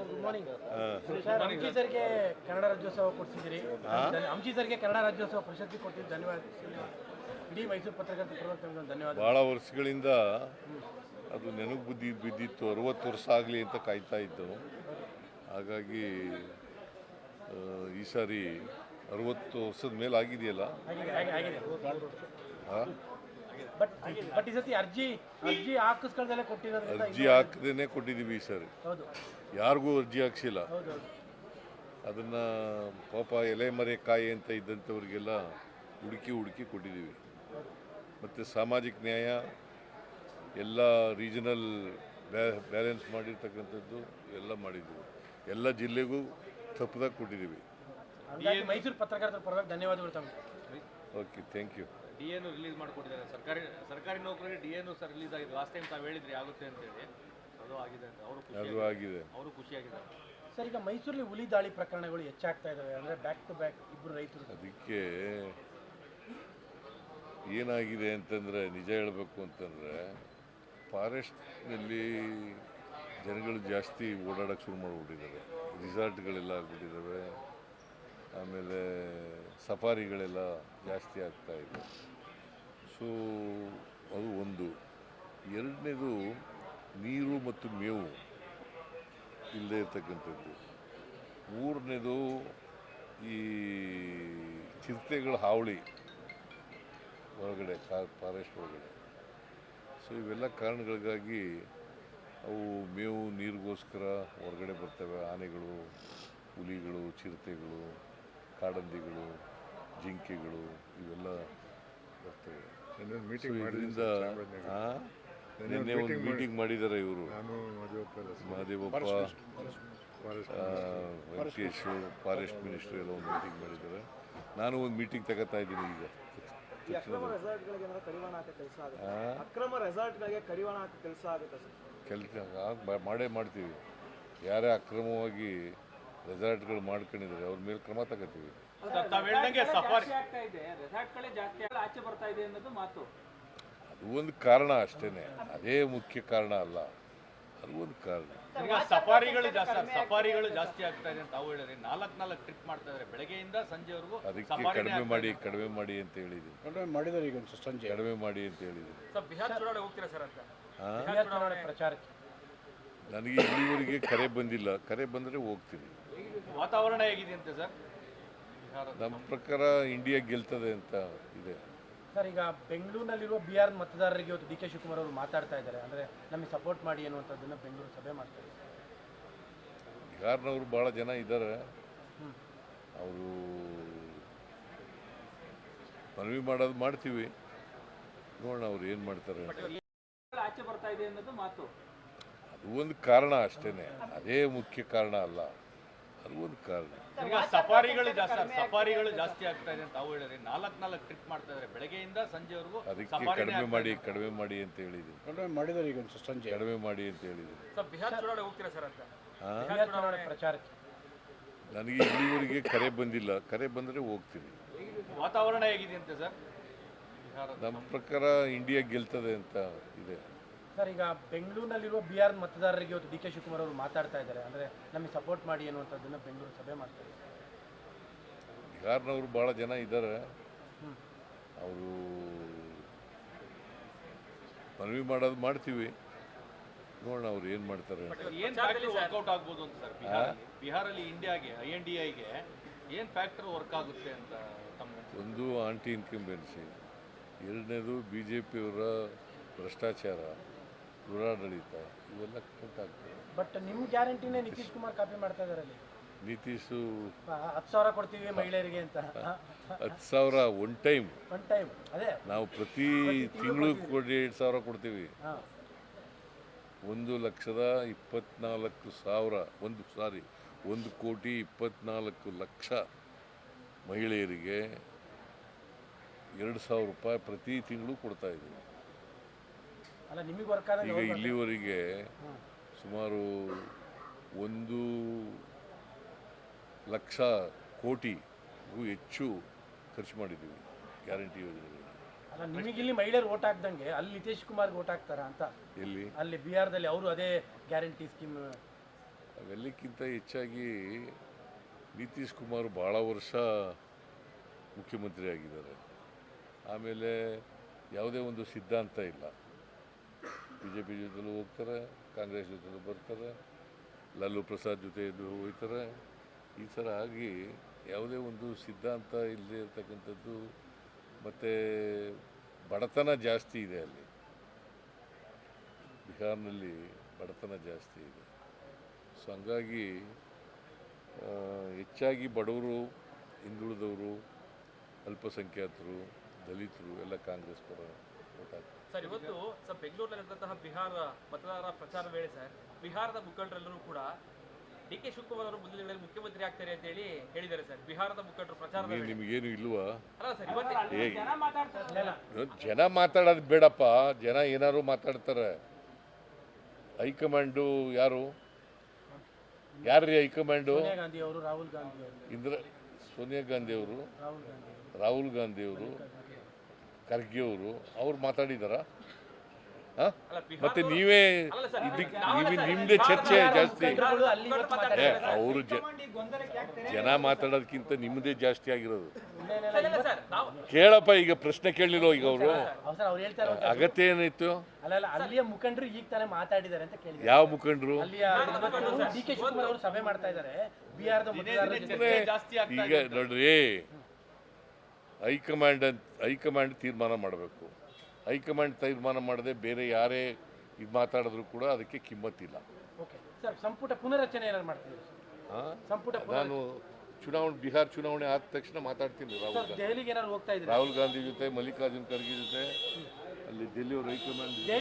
Good morning sir. ಅಂಚಿ ಸರ್ಗೆ ಕನ್ನಡ ರಾಜ್ಯೋತ್ಸವ ಕೊಡಿಸಿದ್ದೀರಿ. ಅಂಚಿ ಸರ್ಗೆ ಕನ್ನಡ ರಾಜ್ಯೋತ್ಸವ ಪ್ರಶಸ್ತಿ ಕೊಟ್ಟಿದ್ದು ಧನ್ಯವಾದ. ಇಡೀ ಮೈಸೂರು ಪತ್ರಕರ್ತರ ಪರವಾಗಿ ತಮಗೆ ಧನ್ಯವಾದ. ಭಾಳ ವರ್ಷಗಳಿಂದ ಅದು ನೆನಪು ಬಿದ್ದಿತ್ತು. 60 ವರ್ಷ ಆಗಲಿ ಅಂತ ಕಾಯ್ತಾ ಇದ್ದು. ಹಾಗಾಗಿ ಈ ಸಾರಿ 60 ವರ್ಷದ ಮೇಲೆ ಆಗಿದೆಯಲ್ಲ. ಬಟ್ ಈ ಸತಿ ಅರ್ಜಿ ಹಾಕಿಸ್ಕೊಳ್ಳದೆ ಕೊಟ್ಟಿರೋದ್ರಿಂದ ಅರ್ಜಿ ಹಾಕದೇನೆ ಕೊಟ್ಟಿದ್ದೀವಿ ಈ ಸಾರಿ. ಯಾರಿಗೂ ಅರ್ಜಿ ಹಾಕ್ಸಿಲ್ಲ. ಅದನ್ನು ಪಾಪ ಎಲೆ ಮರೆ ಕಾಯಿ ಅಂತ ಇದ್ದಂಥವ್ರಿಗೆಲ್ಲ ಹುಡುಕಿ ಕೊಟ್ಟಿದ್ದೀವಿ. ಮತ್ತು ಸಾಮಾಜಿಕ ನ್ಯಾಯ ಎಲ್ಲ ರೀಜನಲ್ ಬ್ಯಾಲೆನ್ಸ್ ಮಾಡಿರ್ತಕ್ಕಂಥದ್ದು ಎಲ್ಲ ಮಾಡಿದ್ದೀವಿ. ಎಲ್ಲ ಜಿಲ್ಲೆಗೂ ತಪ್ಪದಾಗ ಕೊಟ್ಟಿದ್ದೀವಿ. ಮೈಸೂರು ಪತ್ರಕರ್ತರ ಪರವಾಗಿ ಧನ್ಯವಾದಗಳು ತಮಗೆ. Okay, thank you. ಡಿಎನು ರಿಲೀಸ್ ಮಾಡಿಕೊಟ್ಟಿದ್ದಾರೆ. ಸರ್ಕಾರಿ ನೌಕರರಿಗೆ ಡಿಎನು ಸರ್ ರಿಲೀಸ್ ಆಗಿದೆ. ಲಾಸ್ಟ್ ಟೈಮ್ ತಾವು ಹೇಳಿದ್ರಿ ಆಗುತ್ತೆ ಅಂತೇಳಿ, ಅದು ಆಗಿದೆ ಅಂತ ಅವರು ಖುಷಿಯಾಗಿದ್ದಾರೆ. ಸರ್, ಈಗ ಮೈಸೂರಲ್ಲಿ ಹುಲಿ ದಾಳಿ ಪ್ರಕರಣಗಳು ಹೆಚ್ಚಾಗ್ತಾ ಇದ್ದಾವೆ. ಅಂದರೆ ಬ್ಯಾಕ್ ಟು ಬ್ಯಾಕ್ ಇಬ್ಬರು ರೈತರು. ಅದಕ್ಕೆ ಏನಾಗಿದೆ ಅಂತಂದರೆ, ನಿಜ ಹೇಳಬೇಕು ಅಂತಂದರೆ, ಫಾರೆಸ್ಟ್ನಲ್ಲಿ ಜನಗಳು ಜಾಸ್ತಿ ಓಡಾಡೋಕ್ಕೆ ಶುರು ಮಾಡಿಬಿಟ್ಟಿದ್ದಾರೆ. ರಿಸಾರ್ಟ್ಗಳೆಲ್ಲ ಆಗಿಬಿಟ್ಟಿದ್ದಾವೆ. ಆಮೇಲೆ ಸಫಾರಿಗಳೆಲ್ಲ ಜಾಸ್ತಿ ಆಗ್ತಾಯಿದೆ. ಸೊ ಅದು ಒಂದು. ಎರಡನೇದು, ನೀರು ಮತ್ತು ಮೇವು ಇಲ್ಲದೆ ಇರ್ತಕ್ಕಂಥದ್ದು. ಮೂರನೇದು, ಈ ಚಿರತೆಗಳ ಹಾವಳಿ ಹೊರಗಡೆ, ಫಾರೆಸ್ಟ್ ಒಳಗಡೆ. ಸೊ ಇವೆಲ್ಲ ಕಾರಣಗಳಿಗಾಗಿ ಅವು ಮೇವು ನೀರಿಗೋಸ್ಕರ ಹೊರಗಡೆ ಬರ್ತವೆ. ಆನೆಗಳು, ಹುಲಿಗಳು, ಚಿರತೆಗಳು, ಕಾಡಂದಿಗಳು, ಜಿಂಕೆಗಳು ಇವೆಲ್ಲ ಬರ್ತವೆ. ಇದರಿಂದ ನಿನ್ನೆ ಒಂದು ಮೀಟಿಂಗ್ ಮಾಡಿದ್ದಾರೆ ಇವರು, ಮಹದೇವಪ್ಪ, ವೆಂಕಟೇಶ್, ಫಾರೆಸ್ಟ್ ಮಿನಿಸ್ಟರ್ ಎಲ್ಲ ಒಂದು ಮೀಟಿಂಗ್ ಮಾಡಿದ್ದಾರೆ. ನಾನು ಒಂದು ಮೀಟಿಂಗ್ ತಗೋತಾ ಇದ್ದೀನಿ ಈಗ. ಕೆಲಸ ಮಾಡೇ ಮಾಡ್ತೀವಿ. ಯಾರೇ ಅಕ್ರಮವಾಗಿ ರೆಸಾರ್ಟ್ಗಳು ಮಾಡ್ಕೊಂಡಿದ್ದಾರೆ ಅವ್ರ ಮೇಲೆ ಕ್ರಮ ತಗೋತೀವಿ. ಅದು ಒಂದು ಕಾರಣ ಅಷ್ಟೇ, ಅದೇ ಮುಖ್ಯ ಕಾರಣ ಅಲ್ಲ. ಅದು ಒಂದು ಕಾರಣ. ಸಫಾರಿಗಳು ಜಾಸ್ತಿ ಆಗ್ತಾ ಇದೆ ಅಂತ ತಾವು ಹೇಳಿದ್ರಿ. 4 ಟ್ರಿಪ್ ಮಾಡ್ತಾ ಇದ್ದಾರೆ ಬೆಳಗ್ಗೆಯಿಂದ ಸಂಜೆವರೆಗೂ. ಅದಕ್ಕೆ ಕಡಿಮೆ ಮಾಡಿ ಅಂತ ಹೇಳಿದ್ದೀನಿ. ಕಡಿಮೆ ಮಾಡಿ ಅಂತ ಹೇಳಿದ್ದೀನಿ. ಬಿಹಾರ ಚುನಾವಣೆ ಹೋಗ್ತೀರಾ ಸರ್ ಅಂತ? ಪ್ರಚಾರಕ್ಕೆ ನನಗೆ ಇಲ್ಲಿವರೆಗೆ ಕರೆ ಬಂದಿಲ್ಲ. ಕರೆ ಬಂದರೆ ಹೋಗ್ತೀನಿ. ವಾತಾವರಣ ಹೇಗಿದೆ ಅಂತ ಸರ್? ನಮ್ಮ ಪ್ರಕಾರ ಇಂಡಿಯಾ ಗೆಲ್ತದೆ ಅಂತ ಇದೆ. ಸರ್, ಈಗ ಬೆಂಗಳೂರಿನಲ್ಲಿರುವ ಬಿಹಾರ್ ಮತದಾರರಿಗೆ ಇವತ್ತು ಡಿ.ಕೆ. ಶಿವಕುಮಾರ್ ಅವರು ಮಾತಾಡ್ತಾ ಇದ್ದಾರೆ. ಅಂದರೆ ನಮಗೆ ಸಪೋರ್ಟ್ ಮಾಡಿ ಅನ್ನುವಂಥದ್ದನ್ನು ಬೆಂಗಳೂರು ಸಭೆ ಮಾಡ್ತಾರೆ. ಬಿಹಾರ್ನವರು ಭಾಳ ಜನ ಇದ್ದಾರೆ. ಅವರು ಮನವಿ ಮಾಡೋದು ಮಾಡ್ತೀವಿ, ನೋಡೋಣ ಅವ್ರು ಏನು ಮಾಡ್ತಾರೆ. ಆಚೆ ಬರ್ತಾ ಇದೆ ಅನ್ನೋದು ಮಾತು. ಅದು ಒಂದು ಕಾರಣ ಅಷ್ಟೇ, ಅದೇ ಮುಖ್ಯ ಕಾರಣ ಅಲ್ಲ. ಅದು ಒಂದು ಕಾರಣ. ಸಫಾರಿಗಳು ಜಾಸ್ತಿ ಆಗ್ತಾ ಇದೆ ಅಂತ ತಾವು ಹೇಳಿದ್ರಿ. 4 ಟ್ರಿಪ್ ಮಾಡ್ತಾ ಇದ್ದಾರೆ ಬೆಳಗ್ಗೆಯಿಂದ ಸಂಜೆವರೆಗೂ. ಅದಕ್ಕೆ ಕಡಿಮೆ ಮಾಡಿ ಅಂತ ಹೇಳಿದ್ದೀನಿ. ಕಡಿಮೆ ಮಾಡಿ ಅಂತ ಹೇಳಿದ್ದೀನಿ. ಬಿಹಾರ ಚುನಾವಣೆ ಹೋಗ್ತೀರಾ ಸರ್ ಅಂತ? ಪ್ರಚಾರಕ್ಕೆ ನನಗೆ ಇಲ್ಲಿವರೆಗೆ ಕರೆ ಬಂದಿಲ್ಲ. ಕರೆ ಬಂದರೆ ಹೋಗ್ತೀನಿ. ವಾತಾವರಣ ಹೇಗಿದೆ ಅಂತ ಸರ್? ನಮ್ಮ ಪ್ರಕಾರ ಇಂಡಿಯಾ ಗೆಲ್ತದೆ ಅಂತ ಇದೆ. ಸರ್, ಈಗ ಬೆಂಗಳೂರಿನಲ್ಲಿರುವ ಬಿಹಾರ್ ಮತದಾರರಿಗೆ ಇವತ್ತು ಡಿ.ಕೆ. ಶಿವಕುಮಾರ್ ಅವರು ಮಾತಾಡ್ತಾ ಇದ್ದಾರೆ. ಅಂದರೆ ನಮಗೆ ಸಪೋರ್ಟ್ ಮಾಡಿ ಅನ್ನುವಂಥದ್ದನ್ನು ಬೆಂಗಳೂರು ಸಭೆ ಮಾಡ್ತಾರೆ. ಬಿಹಾರ್ನವರು ಭಾಳ ಜನ ಇದ್ದಾರೆ. ಅವರು ಮನವಿ ಮಾಡೋದು ಮಾಡ್ತೀವಿ, ನೋಡೋಣ ಅವ್ರು ಏನು ಮಾಡ್ತಾರೆ. ವರ್ಕೌಟ್ ಆಗ್ಬೋದು ಅಂತ ಸರ್ ಬಿಹಾರಲ್ಲಿ ಇಂಡಿಯಾಗೆ INDIಗೆ ಏನು ಫ್ಯಾಕ್ಟರ್ ವರ್ಕ್ ಆಗುತ್ತೆ ಅಂತ ತಮ್ಮ? ಒಂದು ಆಂಟಿ ಇನ್ಕಂಬೆನ್ಸಿ, ಎರಡನೇದು BJPಯವರ ಭ್ರಷ್ಟಾಚಾರ, ದುರಾಡಳಿತ, ಇವೆಲ್ಲ ಕೌಂಟ್ ಆಗ್ತದೆ. ಬಟ್ ನಿಮ್ಮ ಗ್ಯಾರಂಟಿನೇ ನಿತೀಶ್ ಕುಮಾರ್ ಕಾಪಿ ಮಾಡ್ತಾ ಇದ್ದಾರೆ. ಅಲ್ಲಿ ನಿತೀಶು 10,000 ಕೊಡ್ತೀವಿ ಮಹಿಳೆಯರಿಗೆ ಅಂತ. 10,000 ಒನ್ ಟೈಮ್. ಅದೇ ನಾವು ಪ್ರತಿ ತಿಂಗಳು 2,000 ಕೊಡ್ತೀವಿ. 1,24,000 ಮಹಿಳೆಯರಿಗೆ 2,000 ರೂಪಾಯಿ ಪ್ರತಿ ತಿಂಗಳು ಕೊಡ್ತಾ ಇದ್ದೀವಿ. ಈಗ ಇಲ್ಲಿವರೆಗೆ ಸುಮಾರು 1,00,000 ಕೋಟಿಗೂ ಹೆಚ್ಚು ಖರ್ಚು ಮಾಡಿದ್ದೀವಿ ಗ್ಯಾರಂಟಿ ಯೋಜನೆಗಳು. ನಿಮಗಿಲ್ಲಿ ಮಹಿಳೆಯರು ಓಟ್ ಹಾಕ್ದಂಗೆ ಅಲ್ಲಿ ನಿತೀಶ್ ಕುಮಾರ್ಗೆ ಓಟ್ ಹಾಕ್ತಾರ ಅಂತ? ಎಲ್ಲಿ? ಅಲ್ಲಿ ಬಿಹಾರದಲ್ಲಿ ಅವರು ಅದೇ ಗ್ಯಾರಂಟಿ ಸ್ಕೀಮ್. ಅವೆಲ್ಲ ಎಲ್ಲಕ್ಕಿಂತ ಹೆಚ್ಚಾಗಿ ನಿತೀಶ್ ಕುಮಾರ್ ಭಾಳ ವರ್ಷ ಮುಖ್ಯಮಂತ್ರಿ ಆಗಿದ್ದಾರೆ. ಆಮೇಲೆ ಯಾವುದೇ ಒಂದು ಸಿದ್ಧಾಂತ ಇಲ್ಲ. ಬಿ ಜೆ ಪಿ ಜೊತೆಲೂ ಹೋಗ್ತಾರೆ, ಕಾಂಗ್ರೆಸ್ ಜೊತೆಲೂ ಬರ್ತಾರೆ, ಲಾಲು ಪ್ರಸಾದ್ ಜೊತೆ ಹೋಗ್ತಾರೆ. ಈ ಥರ ಆಗಿ ಯಾವುದೇ ಒಂದು ಸಿದ್ಧಾಂತ ಇಲ್ಲದೆ ಇರತಕ್ಕಂಥದ್ದು. ಮತ್ತು ಬಡತನ ಜಾಸ್ತಿ ಇದೆ ಅಲ್ಲಿ, ಬಿಹಾರ್ನಲ್ಲಿ ಬಡತನ ಜಾಸ್ತಿ ಇದೆ. ಸೊ ಹಂಗಾಗಿ ಹೆಚ್ಚಾಗಿ ಬಡವರು, ಹಿಂದುಳಿದವರು, ಅಲ್ಪಸಂಖ್ಯಾತರು, ದಲಿತರು ಎಲ್ಲ ಕಾಂಗ್ರೆಸ್ ಪರ ಓಟ್ ಹಾಕ್ತಾರೆ. ಸರ್, ಇವತ್ತು ಬೆಂಗಳೂರಿನಲ್ಲಿರುವಂತಹ ಬಿಹಾರ ಮತದಾರರ ಪ್ರಚಾರ ವೇಳೆ ಸರ್, ಬಿಹಾರದ ಮುಖಂಡರೆಲ್ಲರೂ ಕೂಡ ಡಿ ಕೆ ಶಿವಕುಮಾರ್ ಅವರು ಮುಂದಿನ ದಿನಗಳಲ್ಲಿ ಮುಖ್ಯಮಂತ್ರಿ ಆಗ್ತಾರೆ ಅಂತ ಹೇಳಿ ಹೇಳಿದ್ದಾರೆ ಸರ್. ಬಿಹಾರದ ಮುಖಂಡರು ಪ್ರಚಾರದ ವೇಳೆ. ನಿಮಗೇನು ಇಲ್ವಾ? ಅಲ್ಲ ಸರ್, ಇವತ್ತು ಜನ ಮಾತಾಡೋದು ಬೇಡಪ್ಪ. ಜನ ಏನಾದ್ರು ಮಾತಾಡ್ತಾರೆ. ಹೈಕಮಾಂಡು ಯಾರು ಯಾರ್ರೀ ಹೈಕಮಾಂಡು? ಸೋನಿಯಾ ಗಾಂಧಿ ಅವರು, ರಾಹುಲ್ ಗಾಂಧಿ ಅವರು, ಸೋನಿಯಾ ಗಾಂಧಿ ಅವರು, ರಾಹುಲ್ ಗಾಂಧಿ ಅವರು, ರಾಹುಲ್ ಗಾಂಧಿ ಅವರು, ಖರ್ಗೆ ಅವರು, ಅವ್ರು ಮಾತಾಡಿದಾರ? ಮತ್ತೆ ನಿಮ್ದೇ ಚರ್ಚೆ ಜಾಸ್ತಿ. ಅವರು ಜನ ಮಾತಾಡೋದಕ್ಕಿಂತ ನಿಮ್ಮದೇ ಜಾಸ್ತಿ ಆಗಿರೋದು. ಕೇಳಪ್ಪ, ಈಗ ಪ್ರಶ್ನೆ ಕೇಳಲಿಲ್ಲ ಈಗ ಅವರು. ಅವ್ರು ಹೇಳ್ತಾರೆ ಅಗತ್ಯ ಏನಿತ್ತು? ಅಲ್ಲ ಅಲ್ಲಿಯ ಮುಖಂಡರು ಈಗ ತಾನೇ ಮಾತಾಡಿದ್ದಾರೆ ಅಂತ ಕೇಳಿ. ಯಾವ ಮುಖಂಡರು? ಅಲ್ಲಿಯ ಡಿ ಕೆ ಶಿವಕುಮಾರ್ ಅವರು ಸಭೆ ಮಾಡ್ತಾ ಇದ್ದಾರೆ ಬಿಹಾರದ ಮತದಾರರ. ಈಗ ನೋಡ್ರಿ, ಹೈಕಮಾಂಡ್ ತೀರ್ಮಾನ ಮಾಡಬೇಕು. ಹೈಕಮಾಂಡ್ ತೀರ್ಮಾನ ಮಾಡದೆ ಬೇರೆ ಯಾರೇ ಇದು ಮಾತಾಡಿದ್ರು ಕೂಡ ಅದಕ್ಕೆ ಕಿಮ್ಮತ್ತಿಲ್ಲ. ಓಕೆ ಸರ್, ಸಂಪುಟ ಪುನರಚನೆ ಏನಾದ್ರು ಮಾಡ್ತಿದ್ದೀರಿ? ಸಂಪುಟ ನಾನು ಬಿಹಾರ ಚುನಾವಣೆ ಆದ ತಕ್ಷಣ ಮಾತಾಡ್ತೀನಿ. ದೆಹಲಿಗೆ ಏನಾದ್ರು ಹೋಗ್ತಾ ಇದ್ದೀರಿ? ರಾಹುಲ್ ಗಾಂಧಿ ಜೊತೆ, ಮಲ್ಲಿಕಾರ್ಜುನ್ ಖರ್ಗೆ ಜೊತೆ ಅಲ್ಲಿ ಡೆಲ್ಲಿ ಹೈಕಮಾಂಡ್